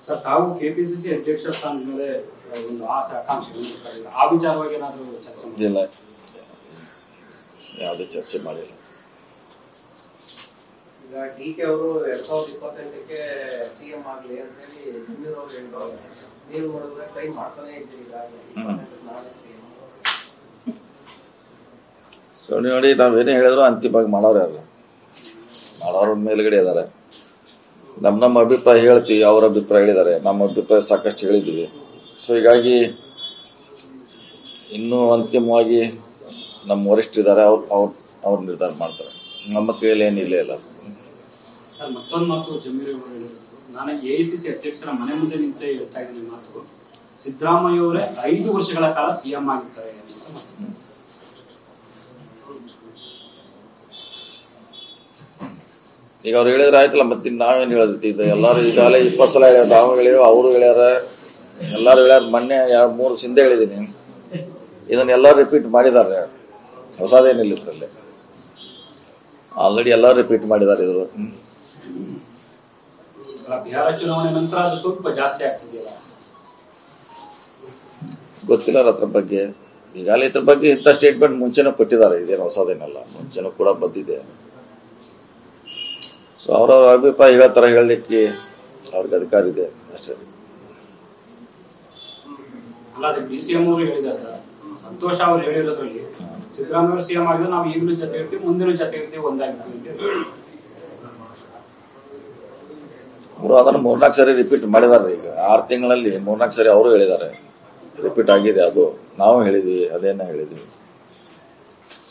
Sir, ತಾವು KPCC ಅಧ್ಯಕ್ಷ ಸ್ಥಾನದ ಮೇಲೆ ಒಂದು ಆಸೆ ಆಕಾಂಕ್ಷೆ ಆ ವಿಚಾರವಾಗಿ ಏನಾದರೂ ಚರ್ಚೆ ಮಾಡಿಲ್ಲ? ಯಾವುದೇ ಚರ್ಚೆ ಮಾಡಿಲ್ಲ. ಈಗ ಡಿ.ಕೆ ಅವರು 2028ಕ್ಕೆ ಸಿಎಂ ಆಗಲಿ ಅಂತ ಹೇಳಿ ಜಮೀರ್ ಅವರು ಹೇಳಿದ್ರು. ನೀವು ನೋಡಿದ್ರೆ ಟ್ರೈ ಮಾಡ್ತಾನೆ ಇದ್ದೀರಿ. ಸೊ ನೋಡಿ, ನಾವೇನೇ ಹೇಳಿದ್ರು ಅಂತಿಮವಾಗಿ ಮಾಡೋರು ಯಾರು? ಮಾಡೋರ ಮೇಲ್ಗಡೆ ಇದ್ದಾರೆ. ನಮ್ಮ ಅಭಿಪ್ರಾಯ ಹೇಳ್ತೀವಿ, ಅವ್ರ ಅಭಿಪ್ರಾಯ ಹೇಳಿದ್ದಾರೆ, ನಮ್ಮ ಅಭಿಪ್ರಾಯ ಸಾಕಷ್ಟು ಹೇಳಿದ್ದೀವಿ. ಸೊ ಹೀಗಾಗಿ ಇನ್ನೂ ಅಂತಿಮವಾಗಿ ನಮ್ಮ ವರಿಷ್ಠರಿದ್ದಾರೆ, ಅವ್ರು ನಿರ್ಧಾರ ಮಾಡ್ತಾರೆ. ನಮ್ಮ ಕೈಯಲ್ಲಿ ಏನಿಲ್ಲ ಇಲ್ಲ. ಸರ್, ಮತ್ತೊಂದು ಮಾತು ಜಮೀರ್ ಅವರು ಹೇಳಿದ್ರು, ನಾನು ಎಐಸಿಸಿ ಅಧ್ಯಕ್ಷರ ಮನೆ ಮುಂದೆ ನಿಂತೇ ಹೇಳ್ತಾ ಇದ್ದೀನಿ ಮಾತು, ಸಿದ್ದರಾಮಯ್ಯ ಅವರೇ 5 ವರ್ಷಗಳ ಕಾಲ ಸಿಎಂ ಆಗಿರ್ತಾರೆ. ಈಗ ಅವ್ರು ಹೇಳಿದ್ರೆ ಆಯ್ತಲ್ಲ, ಮತ್ತೆ ನಾವೇನು ಹೇಳದೈತಿ? ಇದು ಎಲ್ಲರೂ ಈಗಾಗಲೇ 20 ಸಲ ಹೇಳ್ಯಾರ, ನಾವು ಹೇಳಿವ, ಅವರು ಹೇಳ್ಯಾರ, ಎಲ್ಲರೂ ಹೇಳ್ಯಾರ. ಮೊನ್ನೆ 2-3 ದಿವಸ ಹಿಂದೆ ಹೇಳಿದ್ದೀನಿ. ಇದನ್ನೆಲ್ಲರೂ ರಿಪೀಟ್ ಮಾಡಿದ್ದಾರೆ, ಹೊಸದೇನಿಲ್ಲ ಇದರಲ್ಲಿ. ಆಲ್ರೆಡಿ ಎಲ್ಲರೂ ರಿಪೀಟ್ ಮಾಡಿದ್ದಾರೆ. ಇದ್ರು ಬಿಹಾರ ಚುನಾವಣೆ ನಂತರ ಅದು ಸ್ವಲ್ಪ ಜಾಸ್ತಿ ಆಗ್ತಿದೆಯಲ್ಲ, ಗೊತ್ತಿಲ್ಲ ಅದ್ರ ಬಗ್ಗೆ. ಈಗಾಗಲೇ ಇದ್ರ ಬಗ್ಗೆ ಇಂಥ ಸ್ಟೇಟ್ಮೆಂಟ್ ಮುಂಚೆನೂ ಕೊಟ್ಟಿದ್ದಾರೆ, ಇದೇನು ಹೊಸದೇನಲ್ಲ, ಮುಂಚೆನೂ ಕೂಡ ಬಂದಿದೆ. ಸೊ ಅವರವ್ರ ಅಭಿಪ್ರಾಯ ಹೇಳ್ತಾರೆ, ಹೇಳಲಿಕ್ಕೆ ಅವ್ರಿಗೆ ಅಧಿಕಾರ ಇದೆ ಅಷ್ಟೇ. ಅಲ್ಲ, ಅದೇ ಡಿಸಿಎಂ ಅವರು ಹೇಳಿದ್ದಾರೆ ಸರ್, ಸಂತೋಷ್ ಅವರು ಹೇಳಿರೋದ್ರಲ್ಲಿ ಸಿದ್ದರಾಮಯ್ಯ ಅವರು ಸಿಎಂ ಆಗಿದ್ರೆ ನಾವು ಈಗಲೂ ಜೊತೆ ಇರ್ತೀವಿ, ಮುಂದಿನ ಜೊತೆ ಇರ್ತೀವಿ, ಒಂದಾಗಿರ್ತೀವಿ. ಅವರು ಅದನ್ನು 3-4 ಸರಿ ರಿಪೀಟ್ ಮಾಡಿದ್ದಾರೆ. ಈಗ 6 ತಿಂಗಳಲ್ಲಿ 3-4 ಸರಿ ಅವರು ಹೇಳಿದ್ದಾರೆ, ರಿಪೀಟ್ ಆಗಿದೆ. ಅದು ನಾವು ಹೇಳಿದ್ವಿ, ಅದೇನ ಹೇಳಿದ್ವಿ.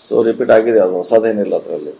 ಸೊ ರಿಪೀಟ್ ಆಗಿದೆ, ಅದು ಹೊಸದೇನಿಲ್ಲ ಅದರಲ್ಲಿ.